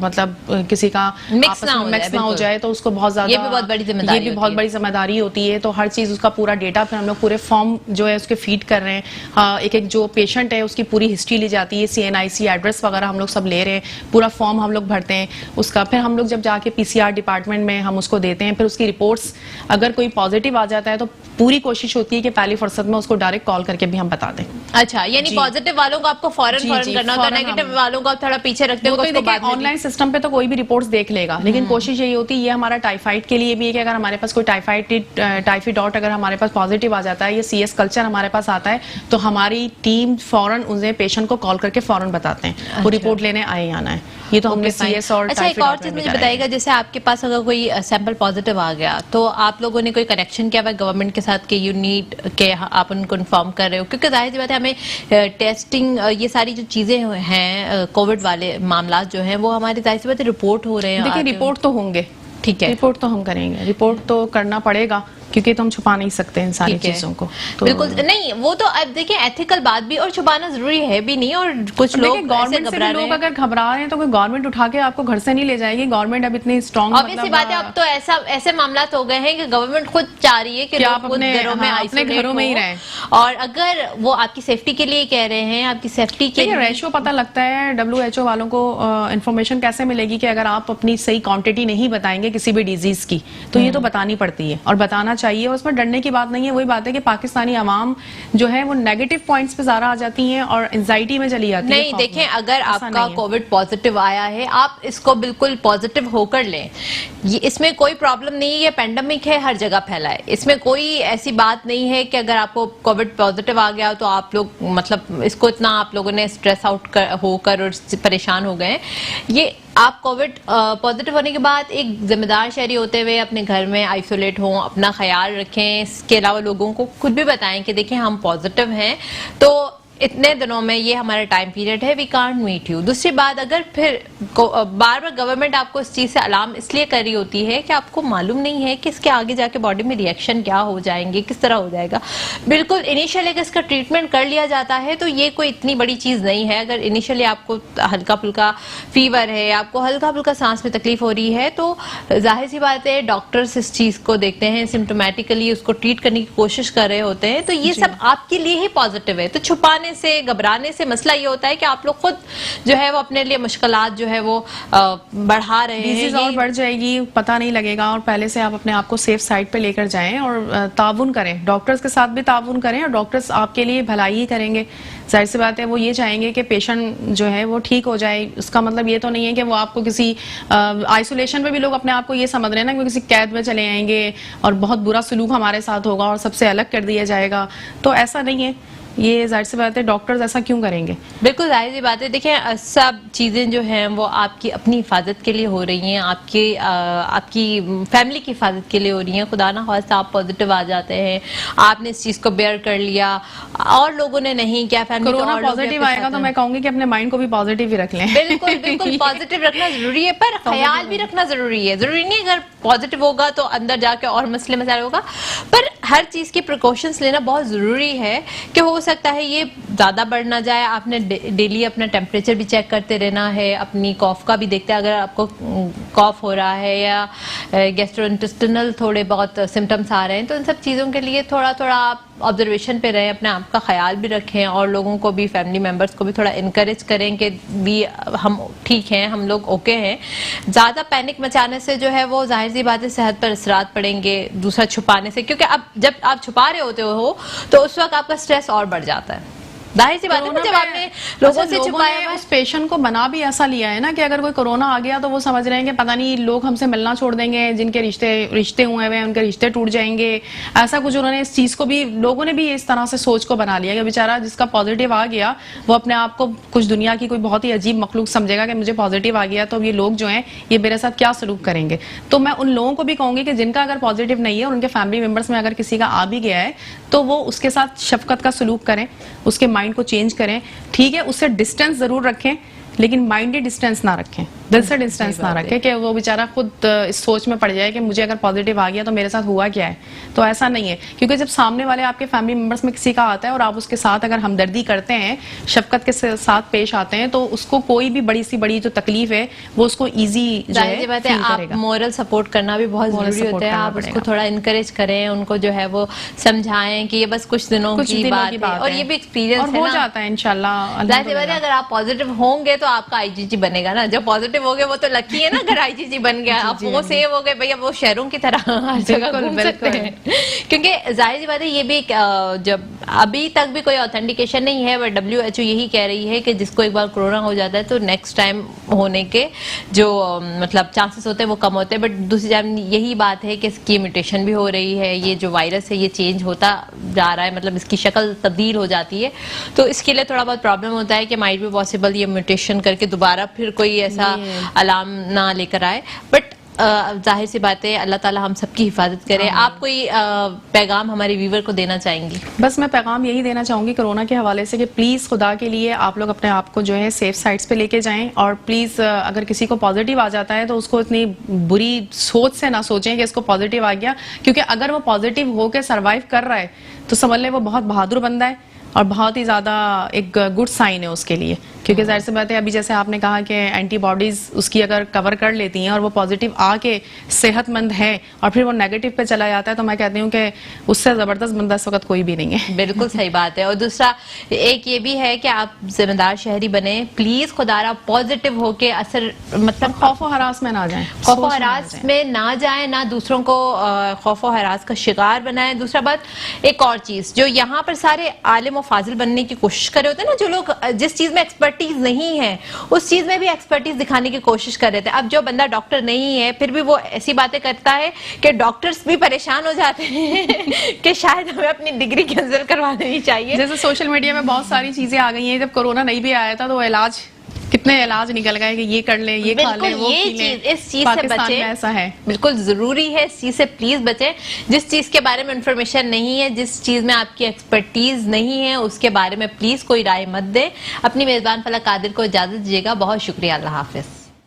मतलब किसी का मिक्स ना हो जाए तो उसको बहुत ज्यादा, ये भी बहुत बड़ी जिम्मेदारी होती है। तो हर चीज उसका पूरा डेटा फिर हम लोग पूरे फॉर्म जो है उसके फीड कर रहे हैं। एक एक जो पेशेंट है उसकी पूरी हिस्ट्री ली जाती है, CNIC एड्रेस वगैरह हम लोग सब ले रहे हैं, पूरा फॉर्म हम लोग भरते हैं उसका, फिर हम लोग जब जाके PCR डिपार्टमेंट में हम उसको देते हैं, फिर उसकी रिपोर्ट्स अगर कोई पॉजिटिव आ जाता है तो पूरी कोशिश होती है कि पहली फुर्सत में उसको डायरेक्ट कॉल करके भी हम बता दें। अच्छा, यानी पॉजिटिव वालों को आपको फौरन करना होता है, नेगेटिव वालों को आप थोड़ा पीछे रखते हो। ऑनलाइन सिस्टम पे तो कोई भी रिपोर्ट्स देख लेगा, लेकिन कोशिश यही होती है, ये हमारा टाइफाइड के लिए भी है कि अगर हमारे पास कोई टाइफाइड अगर हमारे पास पॉजिटिव आ जाता है, ये CS कल्चर हमारे पास आता है, तो हमारी टीम फौरन उसे पेशेंट को कॉल करके फौरन बताते हैं वो रिपोर्ट लेने आए आना है। ये तो हमने CS और अच्छा, एक और चीज मुझे बताइएगा, जैसे आपके पास अगर कोई सैंपल पॉजिटिव आ गया तो आप लोगों ने कोई कनेक्शन किया हुआ गवर्नमेंट के साथ कि यू नीड के आप उनको इन्फॉर्म कर रहे हो, क्योंकि जाहिर सी बात है हमें टेस्टिंग ये सारी जो चीजें हैं कोविड वाले मामला जो हैं वो हमारी जाहिर सी बात है रिपोर्ट हो रहे हैं। देखिए रिपोर्ट तो होंगे, ठीक है, रिपोर्ट तो हम करेंगे, रिपोर्ट तो करना पड़ेगा क्योंकि तो हम छुपा नहीं सकते इन सारी चीजों को। तो बिल्कुल नहीं, वो तो अब देखिए एथिकल बात भी, और छुपाना जरूरी है भी नहीं, और कुछ लोग गवर्नमेंट से लोग अगर घबरा रहे हैं तो कोई गवर्नमेंट उठा के आपको घर से नहीं ले जाएगी। गवर्नमेंट अब इतनी स्ट्रॉन्ग, ऑब्वियसली बात है, अब तो ऐसे मामला हो गए हैं कि गवर्नमेंट खुद चाह रही है कि आप अपने घरों में ही रहें, और अगर वो आपकी सेफ्टी के लिए कह रहे हैं, आपकी सेफ्टी के लिए रेशो पता लगता है। WHO वालों को इन्फॉर्मेशन कैसे मिलेगी कि अगर आप अपनी सही क्वांटिटी नहीं बताएंगे किसी भी डिजीज की, तो ये तो बतानी पड़ती है और बताना चाहिए, और उसमें डरने की बात नहीं है। वही बात है कि पाकिस्तानी आवाम जो है वो नेगेटिव पॉइंट्स पे ज्यादा आ जाती हैं और एंजाइटी में चली जाती है। नहीं देखें, अगर आपका कोविड पॉजिटिव आया है, आप इसको बिल्कुल पॉजिटिव होकर लें, ये इसमें कोई प्रॉब्लम नहीं है, ये पेंडेमिक है, हर जगह फैला है, इसमें कोई ऐसी बात नहीं है कि अगर आपको कोविड पॉजिटिव आ गया तो आप लोग मतलब इसको इतना आप लोगों ने स्ट्रेस आउट होकर और परेशान हो गए। ये आप कोविड पॉजिटिव होने के बाद एक जिम्मेदार शहरी होते हुए अपने घर में आइसोलेट हों, अपना ख्याल रखें, इसके अलावा लोगों को खुद भी बताएं कि देखिए हम पॉजिटिव हैं, तो इतने दिनों में ये हमारा टाइम पीरियड है, वी कांट मीट यू। दूसरी बात, अगर फिर बार बार गवर्नमेंट आपको इस चीज से अलार्म इसलिए कर रही होती है कि आपको मालूम नहीं है कि इसके आगे जाके बॉडी में रिएक्शन क्या हो जाएंगे, किस तरह हो जाएगा। बिल्कुल इनिशियली अगर इसका ट्रीटमेंट कर लिया जाता है तो ये कोई इतनी बड़ी चीज नहीं है। अगर इनिशियली आपको हल्का फुल्का फीवर है, आपको हल्का फुल्का सांस में तकलीफ हो रही है, तो जाहिर सी बात है डॉक्टर्स इस चीज को देखते हैं, सिम्टोमेटिकली उसको ट्रीट करने की कोशिश कर रहे होते हैं, तो ये सब आपके लिए ही पॉजिटिव है। तो छुपाने से, घबराने से मसला ये होता है कि आप लोग खुद जो है वो अपने लिए मुश्किलात जो है वो बढ़ा रहे हैं, डिजीज और बढ़ जाएगी, पता नहीं लगेगा। और पहले से आप अपने आप को सेफ साइड पे लेकर जाएं और ताउन करें, डॉक्टर्स के साथ भी ताउन करें, और डॉक्टर्स आपके लिए भलाई ही करेंगे। जाहिर सी बात है वो ये चाहेंगे कि पेशेंट जो है वो ठीक हो जाए। उसका मतलब ये तो नहीं है कि वो आपको किसी आइसोलेशन पे भी लोग अपने आप को ये समझ रहे हैं ना कि वो किसी कैद में चले आएंगे और बहुत बुरा सलूक हमारे साथ होगा और सबसे अलग कर दिया जाएगा, तो ऐसा नहीं है। ये जाहिर सी बात है डॉक्टर्स ऐसा क्यों करेंगे। बिल्कुल जाहिर सी बात है। देखिए सब चीज़ें जो हैं वो आपकी अपनी हिफाजत के लिए हो रही हैं, आपकी फैमिली की हिफाजत के लिए हो रही हैं। खुदा ना खास्ता आप पॉजिटिव आ जाते हैं, आपने इस चीज़ को बेयर कर लिया और लोगों ने नहीं किया, फैमिली कोरोना पॉजिटिव आएगा तो मैं कहूँगी कि अपने माइंड को भी पॉजिटिव ही रख लें। बिल्कुल बिल्कुल पॉजिटिव रखना जरूरी है, पर ख्याल भी रखना जरूरी है। जरूरी नहीं अगर पॉजिटिव होगा तो अंदर जाके और मसले मसाले होगा, पर हर चीज़ की प्रिकॉशंस लेना बहुत ज़रूरी है कि हो सकता है ये ज़्यादा बढ़ ना जाए। आपने डेली अपना टेम्परेचर भी चेक करते रहना है, अपनी कॉफ का भी देखते हैं, अगर आपको कॉफ हो रहा है या गैस्ट्रोइंटेस्टिनल थोड़े बहुत सिम्टम्स आ रहे हैं, तो इन सब चीज़ों के लिए थोड़ा थोड़ा आप ऑब्जर्वेशन पे रहें, अपने आप का ख्याल भी रखें और लोगों को भी, फैमिली मेम्बर्स को भी थोड़ा इनकरेज करें कि भी हम ठीक हैं, हम लोग ओके हैं। ज़्यादा पैनिक मचाने से जो है वो जाहिर सी बात है सेहत पर असरात पड़ेंगे, दूसरा छुपाने से, क्योंकि अब जब आप छुपा रहे होते हो तो उस वक्त आपका स्ट्रेस और बढ़ जाता है। जाहिर सी बात है ना, जब आपने लोगों से छुपाया हुआ है। उस पेशेंट को बना भी ऐसा लिया है ना कि अगर कोई कोरोना आ गया तो वो समझ रहे हैं कि पता नहीं लोग हमसे मिलना छोड़ देंगे, जिनके रिश्ते हुए हैं उनके रिश्ते टूट जाएंगे, ऐसा कुछ उन्होंने इस चीज को भी, लोगों ने भी इस तरह से सोच को बना लिया कि बेचारा जिसका पॉजिटिव आ गया वो अपने आप को कुछ दुनिया की कोई बहुत ही अजीब मखलूक समझेगा कि मुझे पॉजिटिव आ गया तो ये लोग जो हैं ये मेरे साथ क्या सलूक करेंगे। तो मैं उन लोगों को भी कहूंगी कि जिनका अगर पॉजिटिव नहीं है और उनके फैमिली मेंबर्स में अगर किसी का आ भी गया है तो वो उसके साथ शफकत का सलूक करें, उसके माइंड को चेंज करें। ठीक है, उससे डिस्टेंस जरूर रखें लेकिन माइंड डिस्टेंस ना रखें, दिल से डिस्टेंस ना रखें कि वो बेचारा खुद इस सोच में पड़ जाए कि मुझे अगर पॉजिटिव आ गया तो मेरे साथ हुआ क्या है। तो ऐसा नहीं है, क्योंकि जब सामने वाले आपके फैमिली मेंबर्स में किसी का आता है और आप उसके साथ अगर हमदर्दी करते हैं, शफकत के साथ पेश आते हैं, तो उसको कोई भी बड़ी सी बड़ी जो तकलीफ है वो उसको ईजी जो है बात है। आप मोरल सपोर्ट करना भी बहुत जरूरी होता है, आप उसको थोड़ा इनकरेज करें, उनको जो है वो समझाएं कि ये बस कुछ दिनों की बात है और ये भी एक्सपीरियंस हो जाता है इंशाल्लाह। अगर आप पॉजिटिव होंगे तो आपका आईजीजी बनेगा ना, जो पॉजिटिव हो गए वो तो लकी है ना, अगर आईजीजी बन गया, आप वो सेव हो गए भैया, वो शहरों की तरह हर जगह घूम सकते हैं। क्योंकि जाहिर सी बात है, ये भी जब अभी तक भी कोई ऑथेंटिकेशन नहीं है, बट WHO यही कह रही है कि जिसको एक बार कोरोना हो जाता है तो नेक्स्ट टाइम होने के जो मतलब चांसेस होते हैं वो कम होते हैं। बट दूसरी जान यही बात है कि इसकी म्यूटेशन भी हो रही है, ये जो वायरस है ये चेंज होता जा रहा है, मतलब इसकी शक्ल तब्दील हो जाती है, तो इसके लिए थोड़ा बहुत प्रॉब्लम होता है कि माइट भी पॉसिबल ये म्यूटेशन करके दोबारा फिर कोई ऐसा अलार्म ना लेकर आए। बट जाहिर सी बात है, अल्लाह ताला हम सबकी हिफाजत करे। आप कोई पैगाम हमारे व्यूवर को देना चाहेंगी? बस मैं पैगाम यही देना चाहूंगी कोरोना के हवाले से कि प्लीज खुदा के लिए आप लोग अपने आप को जो है सेफ साइड्स पे लेके जाएं, और प्लीज अगर किसी को पॉजिटिव आ जाता है तो उसको इतनी बुरी सोच से ना सोचें कि इसको पॉजिटिव आ गया, क्योंकि अगर वो पॉजिटिव होकर सर्वाइव कर रहा है तो समझ लें वो बहुत बहादुर बंदा है और बहुत ही ज्यादा एक गुड साइन है उसके लिए। क्योंकि जाहिर सी बात है, अभी जैसे आपने कहा कि एंटीबॉडीज उसकी अगर कवर कर लेती हैं और वो पॉजिटिव आके सेहतमंद है और फिर वो नेगेटिव पे चला जाता है, तो मैं कहती हूँ कि उससे जबरदस्त बंदा इस वक्त कोई भी नहीं है। बिल्कुल सही बात है। और दूसरा एक ये भी है कि आप जिम्मेदार शहरी बने, प्लीज खुदारा पॉजिटिव होके असर मतलब खौफ और हरास में ना जाएं, खौफ और हरास में ना जाए, ना दूसरों को खौफ और हरास का शिकार बनाए। दूसरा बात, एक और चीज जो यहाँ पर सारे आलिम और फाजिल बनने की कोशिश कर रहे होते हैं ना, जो लोग जिस चीज में एक्सपर्टीज नहीं है उस चीज में भी एक्सपर्टीज दिखाने की कोशिश कर रहे थे। अब जो बंदा डॉक्टर नहीं है फिर भी वो ऐसी बातें करता है कि डॉक्टर्स भी परेशान हो जाते हैं कि शायद हमें अपनी डिग्री कैंसिल करवा देनी चाहिए। जैसे सोशल मीडिया में बहुत सारी चीजें आ गई हैं, जब कोरोना नहीं भी आया था तो इलाज, कितने इलाज निकल गए कि ये कर लें, ये खा लें, वो पी लें। इस चीज से बचें, ऐसा है, बिल्कुल जरूरी है, इस चीज से प्लीज बचें। जिस चीज के बारे में इंफॉर्मेशन नहीं है, जिस चीज में आपकी एक्सपर्टीज नहीं है, उसके बारे में प्लीज कोई राय मत दें। अपनी मेजबान फलक कादिर को इजाजत दीजिएगा। बहुत शुक्रिया, अल्लाह हाफिज।